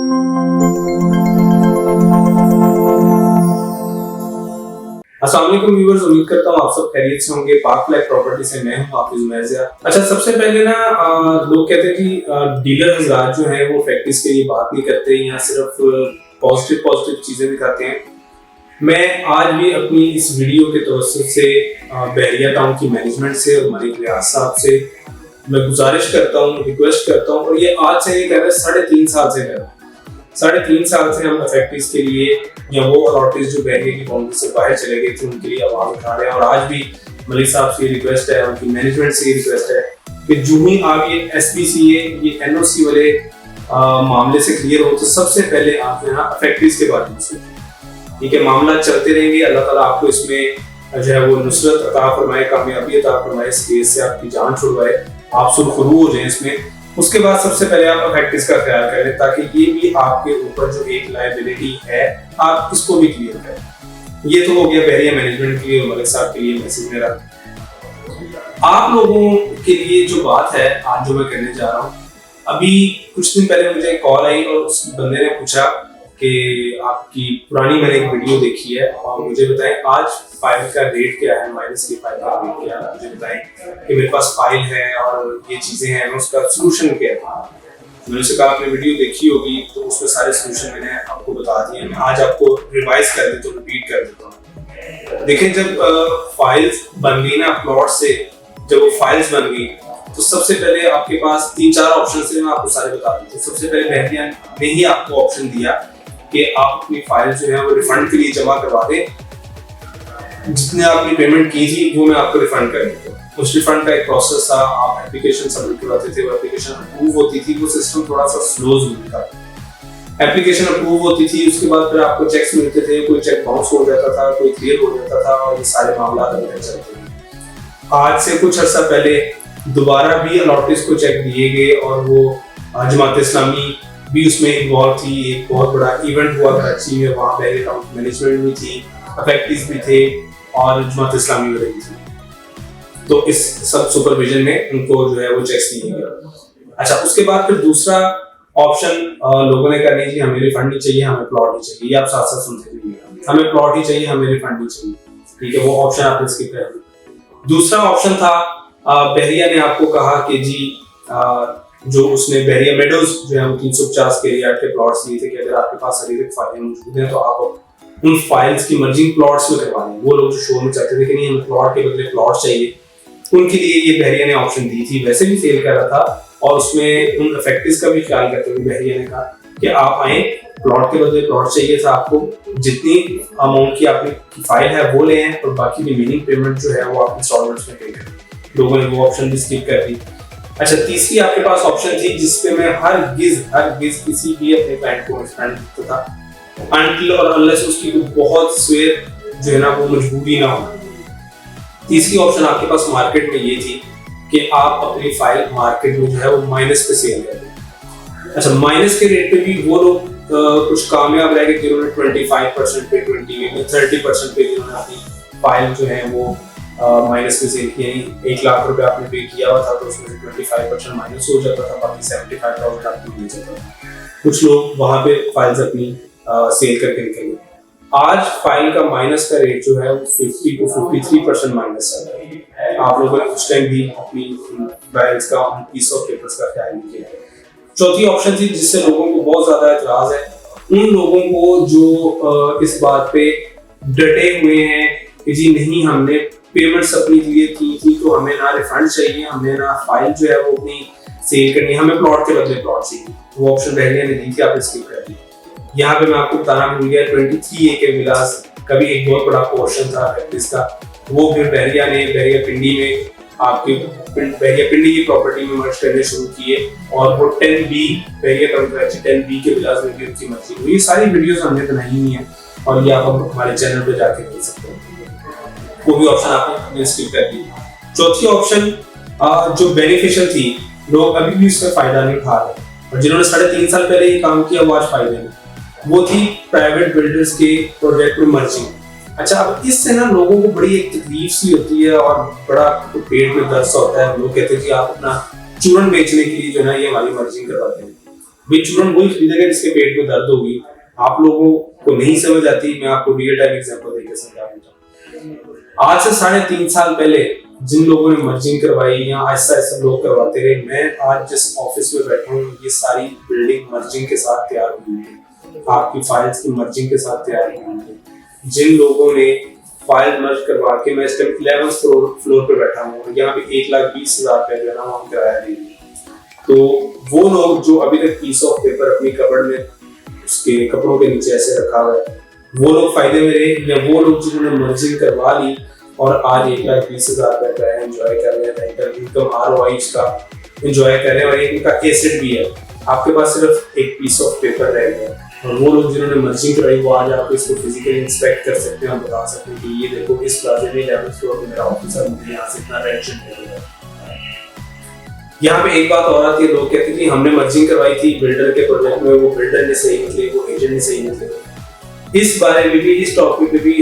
अस्सलाम वालेकुम व्यूअर्स, उम्मीद करता हूँ आप सब खैरियत से होंगे। पार्क लाइफ प्रॉपर्टी से मैं हूँ हाफिज उमैर। अच्छा, सबसे पहले ना लोग कहते हैं कि डीलर हजरात जो हैं वो फैक्ट्रीज के लिए बात नहीं करते या सिर्फ पॉजिटिव चीजें दिखाते हैं। मैं आज भी अपनी इस वीडियो के तवज्जुह से बहरिया टाउन की मैनेजमेंट से और मलिक रियाज साहब से मैं गुजारिश करता हूँ, रिक्वेस्ट करता हूँ, और ये आज से नहीं कह रहे, 3.5 साल से कह रहे हैं। 3.5 साल से हम फैक्ट्रीज के लिए या वो अलॉटीज जो बहरिया की बाउंड्री से बाहर चले गए थे उनके लिए आवाज उठा रहे हैं। और आज भी मलिक साहब से ये रिक्वेस्ट है, उनकी मैनेजमेंट से ये रिक्वेस्ट है कि जो ही आप ये SPCA ये NOC वाले मामले से क्लियर हो तो सबसे पहले आप यहाँ फैक्ट्रीज के बारे में सोचें। ठीक है, मामला चलते रहेंगे, अल्लाह ताला आपको इसमें जो है वो नुसरत अता फरमाए, कामयाबी अता फरमाए, इस केस से आपकी जान छुड़वाए, आप सुरखरू हो जाए इसमें। उसके बाद सबसे पहले आप फैक्ट्रीज का ख्याल करें ताकि ये भी आपके ऊपर जो एक लायबिलिटी है आप इसको भी क्लियर करें। ये तो हो गया बहरिया मैनेजमेंट के लिए और मलिक साहब के लिए मैसेज मेरा। आप लोगों के लिए जो बात है आज जो मैं कहने जा रहा हूँ, अभी कुछ दिन पहले मुझे कॉल आई और उस बंदे ने पूछा कि आपकी पुरानी मैंने एक वीडियो देखी है और मुझे बताएं आज फाइल का रेट क्या है, माइनस की फाइल का रेट क्या है, मुझे बताएं कि मेरे पास फाइल है और ये चीजें हैं, उसका सोल्यूशन क्या है। मैंने उसे कहा आपने वीडियो देखी होगी तो उसमें सारे सोल्यूशन मैंने आपको बता दिए। मैं आज आपको रिवाइज कर देता हूँ, रिपीट कर देता हूँ। देखिए, जब फाइल्स बन गई ना प्लॉट से, जब वो फाइल्स बन गई तो सबसे पहले आपके पास 3-4 ऑप्शन थे, मैं आपको सारे बता देता हूँ। सबसे पहले बहरिया ने ही आपको ऑप्शन दिया कि आप अपनी फाइल जो है वो रिफंड के लिए जमा करवा दें, जितने आपने पेमेंट की थी वो मैं आपको रिफंड कर देता हूँ। उस रिफंड का एक प्रोसेस था, आप एप्लीकेशन सबमिट करवाते थे, वो एप्लीकेशन अप्रूव होती थी, वो सिस्टम थोड़ा सा स्लो था। एप्लीकेशन अप्रूव होती थी, उसके बाद फिर आपको चेक्स मिलते थे, कोई चेक बाउंस हो जाता था, कोई क्लियर हो जाता था और ये सारे मामला अंदर चलते थे। आज से कुछ अर्सा पहले दोबारा भी अलॉटीज को चेक दिए गए और वो जमात इस्लामी भी उसमें इन्वॉल्व थी। एक बहुत बड़ा इवेंट हुआ कराची में, वहाँ बहरिया टाउन मैनेजमेंट भी थी, फैक्ट्रीज भी थे और जमात इस्लामी भी थी। तो इस सब सुपरविजन में उनको जो है वो चेक्स दिए गए। अच्छा, उसके बाद फिर दूसरा ऑप्शन लोगों ने करनी जी हमें रिफंड नहीं चाहिए, हमें प्लॉट ही चाहिए। आप साथ साथ सुनते रहिए, हमें प्लॉट ही चाहिए, हमें रिफंड नहीं चाहिए। ठीक है, वो ऑप्शन आपने स्किप कर दिया। दूसरा ऑप्शन था बहरिया ने आपको कहा कि जी जो उसने बहरिया मेडोज जो है वो 350 के एरिया के प्लॉट्स लिए थे कि अगर आपके पास शारीरिक फाइलें मौजूद हैं तो आप उन फाइल्स की मर्जिंग प्लॉट्स में करवा लें। वो लोग जो शो में चाहते थे कि नहीं हमें प्लॉट के बदले प्लॉट चाहिए, उनके लिए ये बहरिया ने ऑप्शन दी थी। वैसे भी सेल कर रहा था और उसमें उन इफेक्टिव्स का भी ख्याल करते हुए बहरिया ने कहा कि आप आए, प्लॉट के बदले प्लॉट चाहिए था आपको, जितनी अमाउंट की आपकी फाइल है वो ले और बाकी रिमेनिंग पेमेंट जो है वो आप इंस्टॉलमेंट्स में पे करें। लोगों ने वो ऑप्शन भी स्किप कर दी। अच्छा, तीसरी आपके पास ऑप्शन थी जिसपे मैं हर गिज किसी भी अपने क्लाइंट को एक्सपेंड करता था अनटिल और अनलेस उसकी बहुत स्वेर जो है ना वो मजबूरी ना हो। तीसरी ऑप्शन आपके पास मार्केट में ये थी कि आप अपनी फाइल मार्केट में जो है वो माइनस पे सेल कर दें। अच्छा, माइनस के रेट पे भी वो लोग कुछ कामयाब रह गए जिन्होंने 25% पे, 30% पे जिन्होंने अपनी फाइल जो है वो माइनस में सेल किए। 1 लाख रुपए आपने पे किया हुआ था तो उसमें से 25% माइनस हो जाता था, बाकी 75,000 आपको मिल जाता था। कुछ लोग वहां पे फाइल्स अपनी सेल करके निकल गए। आज फाइल का माइनस का रेट जो है वो 50 to 53% माइनस चल रहा है। आप लोगों ने कुछ टाइम भी अपनी फाइल्स का पीस ऑफ पेपर्स का ख्याल नहीं किया। चौथी ऑप्शन थी जिससे लोगों को बहुत ज्यादा एतराज है, उन लोगों को जो इस बात पे डटे हुए हैं कि जी नहीं हमने पेमेंट्स अपनी लिए थी तो हमें ना रिफंड चाहिए, हमें ना फाइल जो है वो अपनी सेल करनी है, हमें प्लॉट के बदले प्लॉट चाहिए। वो ऑप्शन बहरिया ने दी थी, आपने स्किप कर दी। यहाँ पे मैं आपको बताना भूल गया, 23A के विलास का भी एक बहुत बड़ा पोर्शन था इसका, वो फिर बहरिया ने बहरिया पिंडी में आपकी बहरिया पिंडी की प्रॉपर्टी में मर्ज करने शुरू किए और वो 10B बहरिया टाउन कराची 10B के विलास में भी उनकी मर्जी हुई। ये सारी वीडियोस हमने बनाई हुई हैं और ये आप हमारे चैनल पे जाके देख सकते हैं। वो भी ऑप्शन आपने स्किप कर दी। चौथी ऑप्शन जो बेनिफिशियल थी, लोग अभी भी उसका फायदा नहीं उठा रहे और जिन्होंने 3.5 साल पहले ये काम किया वो आज फायदे में, वो थी प्राइवेट बिल्डर्स के प्रोजेक्ट में मर्जिंग। अच्छा, अब इससे ना लोगों को बड़ी एक तकलीफ सी होती है और बड़ा तो पेट में दर्द होता है। लोग कहते हैं कि आप अपना चूरन बेचने के लिए जो है ये हमारी मर्जिंग करवाते हैं। भाई चूरन वही खरीदेगा जिसके पेट में दर्द होगी। आप लोगों को नहीं समझ आती, मैं आपको रियल टाइम एग्जांपल देकर समझा देता हूँ। आज से 3.5 साल पहले जिन लोगों ने मर्जिंग करवाई या ऐसा ऐसा लोग करवाते रहे, मैं आज जिस ऑफिस में बैठा हूँ ये सारी बिल्डिंग मर्जिंग के साथ तैयार हुई है, आपकी फाइल्स की मर्जिंग के साथ तैयार हुई है। जिन लोगों ने फाइल मर्ज करवा के, मैं इस टाइम 11th फ्लोर पे बैठा हूँ, यहाँ पे 1,20,000 रुपए जो है ना हम किराया देंगे। तो वो लोग जो अभी तक पीस ऑफ पेपर अपनी कबर्ड में उसके कपड़ों के नीचे ऐसे रखा हुआ है, वो लोग फायदे में रहे, या वो लोग जिन्होंने मर्जिंग करवा ली और आज 1,20,000 रुपए का एंजॉय कर रहे हैं, रेंटल इनकम ROI इसका एंजॉय कर रहे हैं, और इनका एसेट भी है। आपके पास सिर्फ एक पीस ऑफ पेपर रह गया, और वो लोग जिन्होंने मर्जिंग कराई वो आज आप इसको फिजिकली इंस्पेक्ट कर सकते हैं और बता सकते हैं कि ये देखो इस प्लाजे में 11th फ्लोर पे मेरा ऑफिस है, मुझे यहाँ से इतना रेंट मिलेगा। यहाँ पे एक बात और आती है, लोग कहते हैं कि हमने मर्जिंग करवाई थी बिल्डर के प्रोजेक्ट में, वो बिल्डर ने सही निकले, वो एजेंट ने सही निकले। इस बारे में भी, इस टॉपिक पे भी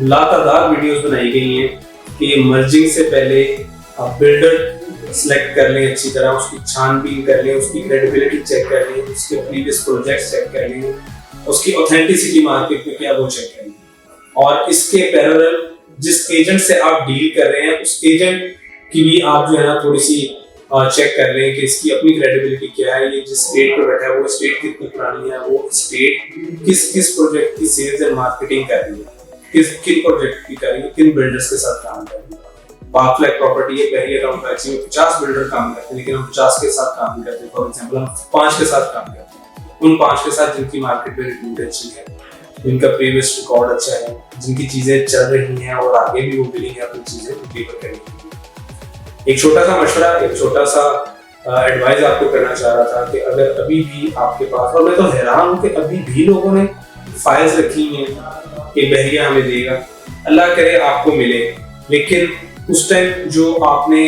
लातादार वीडियोस बनाई गई हैं कि मर्जिंग से पहले आप बिल्डर सिलेक्ट कर लें अच्छी तरह, उसकी छानबीन कर लें, उसकी क्रेडिबिलिटी चेक कर लें, उसके प्रीवियस प्रोजेक्ट्स चेक कर लें, उसकी ऑथेंटिसिटी मार्केट में क्या वो चेक कर लें, और इसके पैरेलल जिस एजेंट से आप डील कर रहे हैं उस एजेंट की भी आप जो है ना थोड़ी सी चेक कर लें कि इसकी अपनी क्रेडिबिलिटी क्या है, ये जिस स्टेट पे बैठा है वो स्टेट कितनी पुरानी है, वो स्टेट किस प्रोजेक्ट की सेल्स एंड मार्केटिंग कर रही है, किन प्रोजेक्ट की कर रही है, किन बिल्डर्स के साथ काम कर रही है। पार्कलैक प्रॉपर्टी है, पहली अकाउंट में 50 बिल्डर काम करते हैं, लेकिन हम 50 के साथ काम नहीं करते। फॉर एग्जांपल हम 5 के साथ काम करते हैं, उन 5 के साथ जिनकी मार्केट में रिव्यू अच्छी है, जिनका प्रीवियस रिकॉर्ड अच्छा है, जिनकी चीजें चल रही हैं और आगे भी वो बिलिंग है अपनी चीजें डिलीवर करेंगे। एक छोटा सा मशवरा, एक छोटा सा एडवाइस आपको करना चाह रहा था कि अगर अभी भी आपके पास, और मैं तो हैरान हूँ कि अभी भी लोगों ने फाइल्स रखी हैं कि बहरिया हमें देगा, अल्लाह करे आपको मिले, लेकिन उस टाइम जो आपने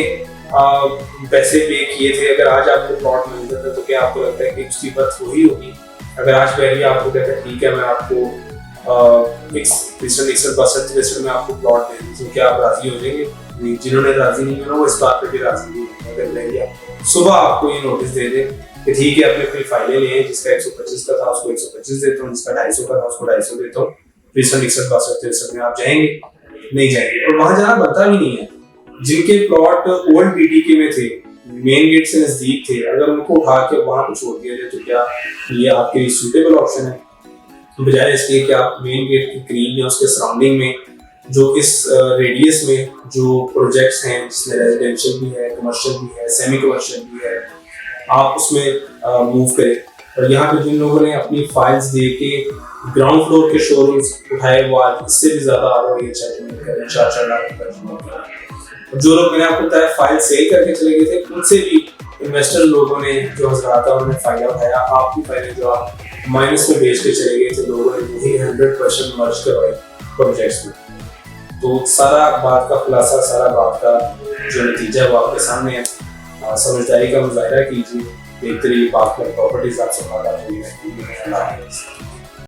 पैसे पे किए थे, अगर आज आपको प्लॉट मिल जाता तो क्या आपको लगता है कि उसकी बर्थ वही होगी? अगर आज बहरिया आपको कहता है ठीक है मैं आपको 61% में आपको प्लॉट दे दूं, तो क्या आप राजी हो जाएंगे? नहीं। जिन्होंने राजी नहीं होना वो इस बात पे भी राजी नहीं होंगे। अगर बहरिया सुबह आपको ये नोटिस दे दे कि ठीक है अपने अपनी फाइलें ले, जिसका 125 का था उसको 125 देता हूँ, जिसका 250 का था उसको 250 देता हूँ, 61 में आप जाएंगे? नहीं जाएंगे, और वहां जाना बनता भी नहीं है। जिनके प्लॉट ओल्ड BTK में थे, मेन गेट से नजदीक थे, अगर उनको उठा के वहां पे छोड़ दिया जाए तो क्या ये आपके लिए सूटेबल ऑप्शन है? बजाय इसके कि आप मेन गेट के करीब या उसके सराउंडिंग में जो इस रेडियस में जो प्रोजेक्ट्स हैं, जिसमें रेजिडेंशियल भी है, कमर्शियल भी है, सेमी कमर्शियल भी है, आप उसमें मूव करें। और यहाँ पे जिन लोगों ने अपनी फाइल्स दे के ग्राउंड फ्लोर के शोरूम्स उठाए, वो आज इससे भी ज्यादा ROI अच्छा करें, 4 लाख रुपए। जो लोग, मैंने आपको बताया, फाइल सेल करके चले गए थे, उनसे भी इन्वेस्टर लोगों ने जो हजरात था उन्होंने फायदा उठाया। आपकी फाइलें जो आप माइनस में बेच के चले गए थे, लोगों ने वही 100% मर्ज करवाई प्रोजेक्ट्स में। तो सारा बात का खुलासा, सारा बात का जो नतीजा वो आपके सामने है। समझदारी का मुजाहिरा कीजिए, बेहतरीन पार्कलैक प्रॉपर्टीज आपसे बात हुई है।